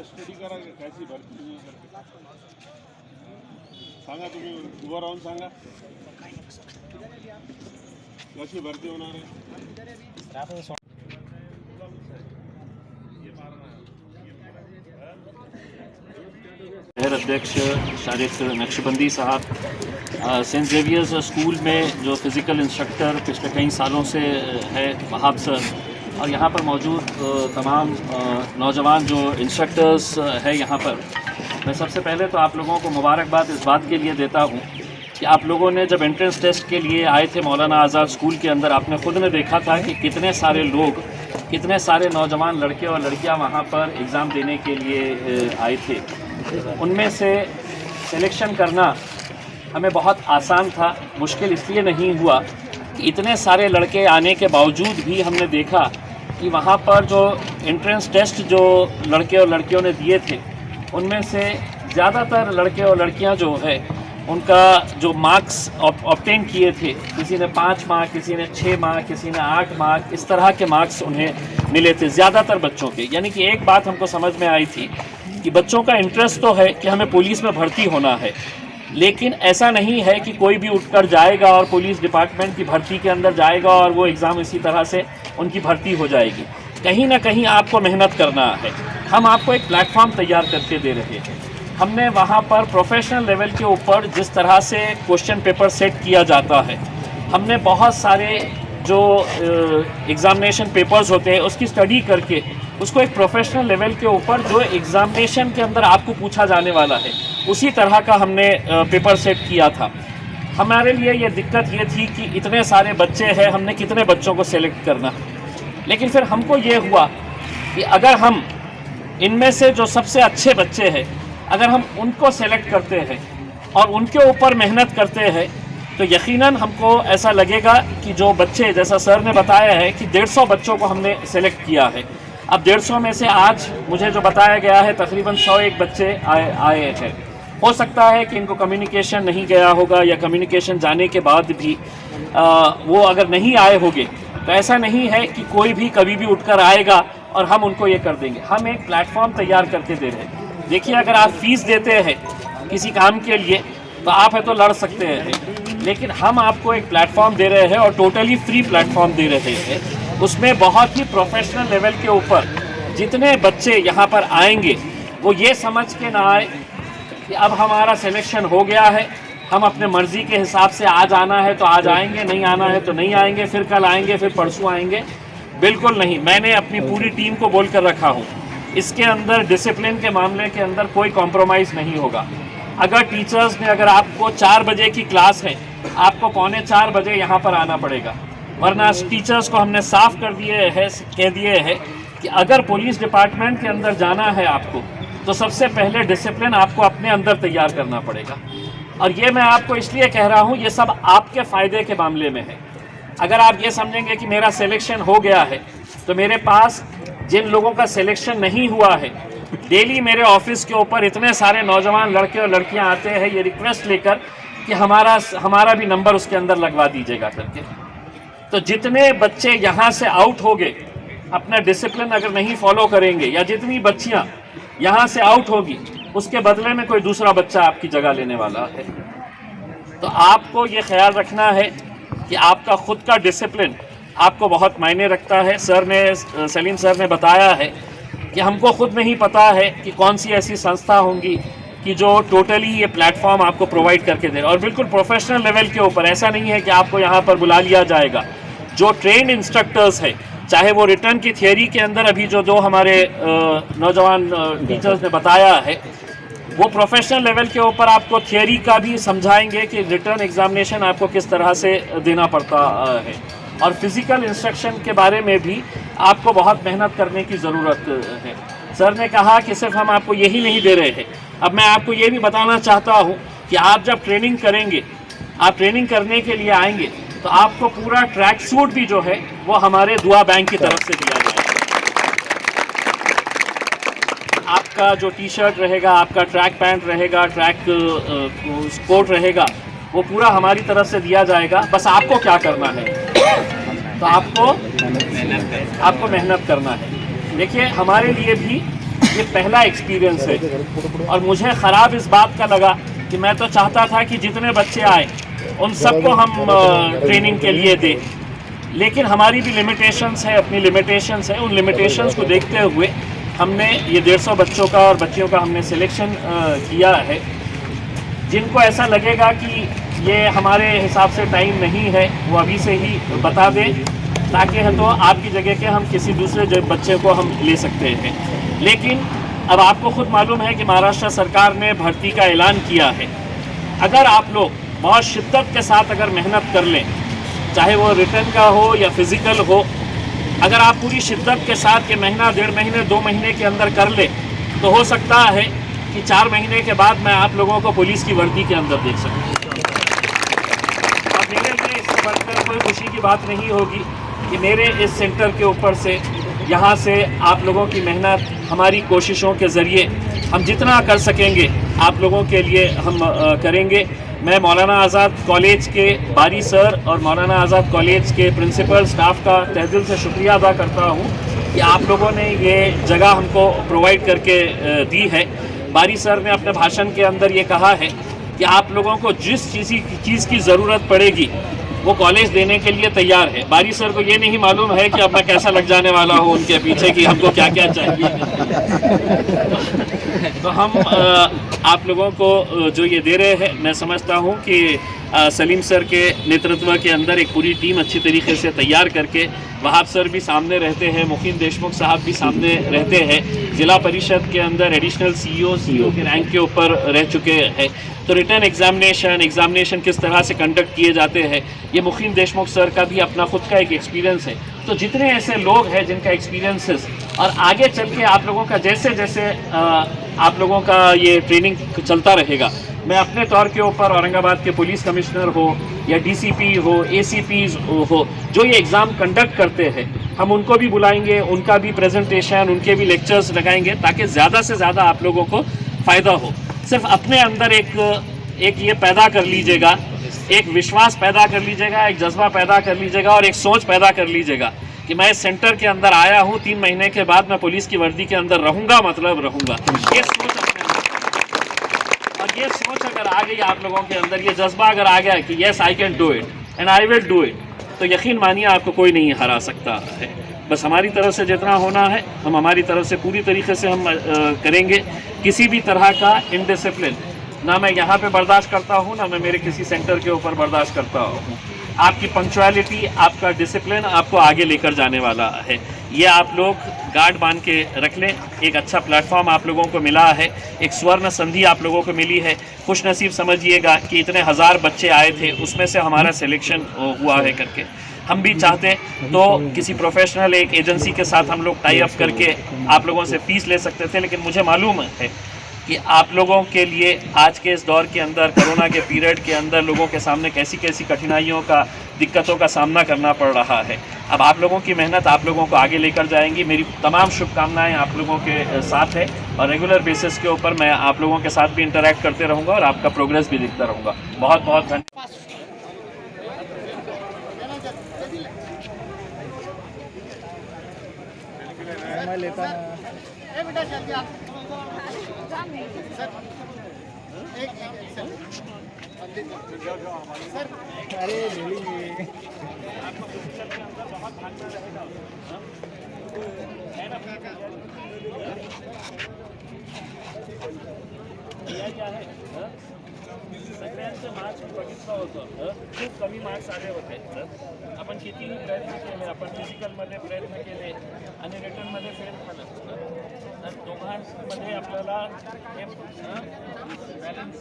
Study करा कैसी भरती सांगा तुम्ही उभं राहून सांगा कशी भरती होणार आहे. शहर अध्यक्ष शारिक नक्शबंदी साहब, सेंट जेवियर्स स्कूल में जो फ़िज़िकल इंस्ट्रक्टर पिछले कई सालों से है वहाब सर, और यहाँ पर मौजूद तमाम नौजवान जो इंस्ट्रक्टर्स है यहाँ पर, मैं सबसे पहले तो आप लोगों को मुबारकबाद इस बात के लिए देता हूँ कि आप लोगों ने जब एंट्रेंस टेस्ट के लिए आए थे मौलाना आज़ाद स्कूल के अंदर, आपने ख़ुद ने देखा था कि कितने सारे लोग, कितने सारे नौजवान लड़के और लड़कियाँ वहाँ पर एग्ज़ाम देने के लिए आए थे. उनमें से सिलेक्शन करना हमें बहुत आसान था. मुश्किल इसलिए नहीं हुआ कि इतने सारे लड़के आने के बावजूद भी हमने देखा कि वहाँ पर जो एंट्रेंस टेस्ट जो लड़के और लड़कियों ने दिए थे, उनमें से ज़्यादातर लड़के और लड़कियाँ जो है उनका जो मार्क्स ऑब्टेन किए थे, किसी ने 5 मार्क, किसी ने 6 मार्क, किसी ने 8 मार्क, इस तरह के मार्क्स उन्हें मिले थे ज़्यादातर बच्चों के. यानी कि एक बात हमको समझ में आई थी कि बच्चों का इंटरेस्ट तो है कि हमें पुलिस में भर्ती होना है, लेकिन ऐसा नहीं है कि कोई भी उठकर जाएगा और पुलिस डिपार्टमेंट की भर्ती के अंदर जाएगा और वो एग्ज़ाम इसी तरह से उनकी भर्ती हो जाएगी. कहीं ना कहीं आपको मेहनत करना है. हम आपको एक प्लेटफॉर्म तैयार करके दे रहे हैं. हमने वहाँ पर प्रोफेशनल लेवल के ऊपर जिस तरह से क्वेश्चन पेपर सेट किया जाता है, हमने बहुत सारे जो एग्ज़ामिनेशन पेपर्स होते हैं उसकी स्टडी करके उसको एक प्रोफेशनल लेवल के ऊपर जो एग्ज़ामिनेशन के अंदर आपको पूछा जाने वाला है उसी तरह का हमने पेपर सेट किया था. हमारे लिए ये दिक्कत ये थी कि इतने सारे बच्चे हैं, हमने कितने बच्चों को सेलेक्ट करना. लेकिन फिर हमको ये हुआ कि अगर हम इनमें से जो सबसे अच्छे बच्चे हैं, अगर हम उनको सेलेक्ट करते हैं और उनके ऊपर मेहनत करते हैं, तो यकीनन हमको ऐसा लगेगा कि जो बच्चे, जैसा सर ने बताया है कि 150 बच्चों को हमने सेलेक्ट किया है. अब 150 में से आज मुझे जो बताया गया है तकरीबन 101 बच्चे आए हैं. हो सकता है कि इनको कम्युनिकेशन नहीं गया होगा या कम्युनिकेशन जाने के बाद भी वो अगर नहीं आए होंगे तो ऐसा नहीं है कि कोई भी कभी भी उठकर आएगा और हम उनको ये कर देंगे. हम एक प्लेटफॉर्म तैयार करके दे रहे हैं. देखिए, अगर आप फीस देते हैं किसी काम के लिए तो आप है तो लड़ सकते हैं, लेकिन हम आपको एक प्लेटफॉर्म दे रहे हैं और टोटली फ्री प्लेटफॉर्म दे रहे हैं. उसमें बहुत ही प्रोफेशनल लेवल के ऊपर जितने बच्चे यहाँ पर आएंगे वो ये समझ के ना आए कि अब हमारा सिलेक्शन हो गया है, हम अपने मर्ज़ी के हिसाब से आज आना है तो आज आएंगे, नहीं आना है तो नहीं आएंगे, फिर कल आएंगे, फिर परसों आएंगे. बिल्कुल नहीं. मैंने अपनी पूरी टीम को बोल कर रखा हूँ, इसके अंदर डिसिप्लिन के मामले के अंदर कोई कॉम्प्रोमाइज़ नहीं होगा. अगर टीचर्स ने, अगर आपको 4 बजे की क्लास है, आपको 3:45 बजे यहाँ पर आना पड़ेगा. वरना टीचर्स को हमने साफ कह दिए है कि अगर पुलिस डिपार्टमेंट के अंदर जाना है आपको, तो सबसे पहले डिसिप्लिन आपको अपने अंदर तैयार करना पड़ेगा. और ये मैं आपको इसलिए कह रहा हूँ, ये सब आपके फ़ायदे के मामले में है. अगर आप ये समझेंगे कि मेरा सिलेक्शन हो गया है, तो मेरे पास जिन लोगों का सिलेक्शन नहीं हुआ है, डेली मेरे ऑफिस के ऊपर इतने सारे नौजवान लड़के और लड़कियां आते हैं ये रिक्वेस्ट लेकर कि हमारा भी नंबर उसके अंदर लगवा दीजिएगा करके. तो जितने बच्चे यहाँ से आउट हो गए, अपना डिसिप्लिन अगर नहीं फॉलो करेंगे, या जितनी बच्चियाँ यहाँ से आउट होगी, उसके बदले में कोई दूसरा बच्चा आपकी जगह लेने वाला है. तो आपको ये ख्याल रखना है कि आपका खुद का डिसिप्लिन आपको बहुत मायने रखता है. सलीम सर ने बताया है कि हमको खुद नहीं पता है कि कौन सी ऐसी संस्था होंगी कि जो टोटली ये प्लेटफॉर्म आपको प्रोवाइड करके दे, और बिल्कुल प्रोफेशनल लेवल के ऊपर. ऐसा नहीं है कि आपको यहाँ पर बुला लिया जाएगा. जो ट्रेंड इंस्ट्रक्टर्स है, चाहे वो रिटर्न की थियरी के अंदर अभी जो हमारे नौजवान टीचर्स ने बताया है, वो प्रोफेशनल लेवल के ऊपर आपको थियरी का भी समझाएंगे कि रिटर्न एग्जामिनेशन आपको किस तरह से देना पड़ता है. और फिज़िकल इंस्ट्रक्शन के बारे में भी आपको बहुत मेहनत करने की ज़रूरत है. सर ने कहा कि सिर्फ हम आपको यही नहीं दे रहे हैं. अब मैं आपको ये भी बताना चाहता हूँ कि आप जब ट्रेनिंग करेंगे, आप ट्रेनिंग करने के लिए आएंगे, तो आपको पूरा ट्रैक सूट भी जो है वो हमारे दुआ बैंक की तरफ से दिया जाएगा. आपका जो टी शर्ट रहेगा, आपका ट्रैक पैंट रहेगा, ट्रैक कोट रहेगा, वो पूरा हमारी तरफ से दिया जाएगा. बस आपको क्या करना है, तो आपको मेहनत करना है. देखिए, हमारे लिए भी ये पहला एक्सपीरियंस है और मुझे ख़राब इस बात का लगा कि मैं तो चाहता था कि जितने बच्चे आए उन सबको हम ट्रेनिंग के लिए दें, लेकिन हमारी भी लिमिटेशंस है, अपनी लिमिटेशंस है। उन लिमिटेशंस को देखते हुए हमने ये 150 बच्चों का और बच्चियों का हमने सिलेक्शन किया है। जिनको ऐसा लगेगा कि ये हमारे हिसाब से टाइम नहीं है, वो अभी से ही बता दें, ताकि है तो आपकी जगह के हम किसी दूसरे बच्चे को हम ले सकते हैं। लेकिन अब आपको खुद मालूम है कि महाराष्ट्र सरकार ने भर्ती का ऐलान किया है। अगर आप लोग बहुत शिद्दत के साथ अगर मेहनत कर लें, चाहे वो रिटर्न का हो या फिज़िकल हो, अगर आप पूरी शिद्दत के साथ ये महीना, 1.5 महीने, 2 महीने के अंदर कर ले, तो हो सकता है कि 4 महीने के बाद मैं आप लोगों को पुलिस की वर्दी के अंदर देख सकूँ। और मेरे लिए इससे बढ़कर कोई खुशी की बात नहीं होगी कि मेरे इस सेंटर के ऊपर से, यहाँ से आप लोगों की मेहनत, हमारी कोशिशों के ज़रिए हम जितना कर सकेंगे आप लोगों के लिए हम करेंगे। मैं मौलाना आज़ाद कॉलेज के बारी सर और मौलाना आज़ाद कॉलेज के प्रिंसिपल स्टाफ का तहे दिल से शुक्रिया अदा करता हूँ कि आप लोगों ने ये जगह हमको प्रोवाइड करके दी है। बारी सर ने अपने भाषण के अंदर ये कहा है कि आप लोगों को जिस चीज़ की ज़रूरत पड़ेगी वो कॉलेज देने के लिए तैयार है। बारी सर को ये नहीं मालूम है कि अब मैं कैसा लग जाने वाला हूँ उनके पीछे कि हमको क्या क्या चाहिए। तो हम आप लोगों को जो ये दे रहे हैं, मैं समझता हूँ कि सलीम सर के नेतृत्व के अंदर एक पूरी टीम अच्छी तरीके से तैयार करके, वहाब सर भी सामने रहते हैं, मुकीम देशमुख साहब भी सामने रहते हैं, जिला परिषद के अंदर एडिशनल सीईओ के रैंक के ऊपर रह चुके हैं। तो रिटर्न एग्जामिनेशन किस तरह से कंडक्ट किए जाते हैं, ये मुकीम देशमुख सर का भी अपना खुद का एक एक्सपीरियंस है। तो जितने ऐसे लोग हैं जिनका एक्सपीरियंसेस, और आगे चल के आप लोगों का जैसे जैसे आप लोगों का ये ट्रेनिंग चलता रहेगा, मैं अपने तौर के ऊपर औरंगाबाद के पुलिस कमिश्नर हो या डीसीपी हो, एसीपीज हो, जो ये एग्ज़ाम कंडक्ट करते हैं, हम उनको भी बुलाएंगे, उनका भी प्रेजेंटेशन, उनके भी लेक्चर्स लगाएंगे, ताकि ज़्यादा से ज़्यादा आप लोगों को फ़ायदा हो। सिर्फ अपने अंदर एक ये पैदा कर लीजिएगा, एक विश्वास पैदा कर लीजिएगा, एक जज्बा पैदा कर लीजिएगा और एक सोच पैदा कर लीजिएगा कि मैं इस सेंटर के अंदर आया हूँ, 3 महीने के बाद मैं पुलिस की वर्दी के अंदर रहूँगा, मतलब रहूँगा। ये सोच अपने अंदर, और ये सोच अगर आ गई आप लोगों के अंदर, ये जज्बा अगर आ गया कि yes I can do it and I will do it, तो यकीन मानिए आपको कोई नहीं हरा सकता है। बस हमारी तरफ से जितना होना है हम हमारी तरफ से पूरी तरीके से हम करेंगे। किसी भी तरह का इनडिसिप्लिन ना मैं यहाँ पे बर्दाश्त करता हूँ, ना मैं मेरे किसी सेंटर के ऊपर बर्दाश्त करता हूँ। आपकी पंक्चुअलिटी, आपका डिसिप्लिन आपको आगे लेकर जाने वाला है। ये आप लोग गार्ड बांध के रख लें। एक अच्छा प्लेटफॉर्म आप लोगों को मिला है, एक स्वर्ण संधि आप लोगों को मिली है। खुश नसीब समझिएगा कि इतने 1000 बच्चे आए थे, उसमें से हमारा सिलेक्शन हुआ है करके। हम भी चाहते तो किसी प्रोफेशनल एक एजेंसी के साथ हम लोग टाई अप करके आप लोगों से फीस ले सकते थे, लेकिन मुझे मालूम है कि आप लोगों के लिए आज के इस दौर के अंदर, कोरोना के पीरियड के अंदर, लोगों के सामने कैसी कैसी कठिनाइयों का, दिक्कतों का सामना करना पड़ रहा है। अब आप लोगों की मेहनत आप लोगों को आगे लेकर जाएंगी। मेरी तमाम शुभकामनाएं आप लोगों के साथ है और रेगुलर बेसिस के ऊपर मैं आप लोगों के साथ भी इंटरेक्ट करते रहूँगा और आपका प्रोग्रेस भी दिखता रहूँगा। बहुत बहुत धन्यवाद। सगळ्यांचं मार्क्स बघितलं होतं, खूप कमी मार्क्स आले होते। आपण कितीही प्रयत्न केले, आपण फिजिकलमध्ये प्रयत्न केले आणि रिटर्नमध्ये फेल झालं, तर दोघांमध्ये आपल्याला हे बॅलन्स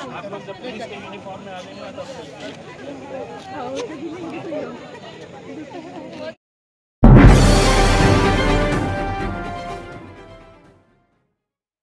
आप लोग जब पुलिस के यूनिफॉर्म में आ गए ना तब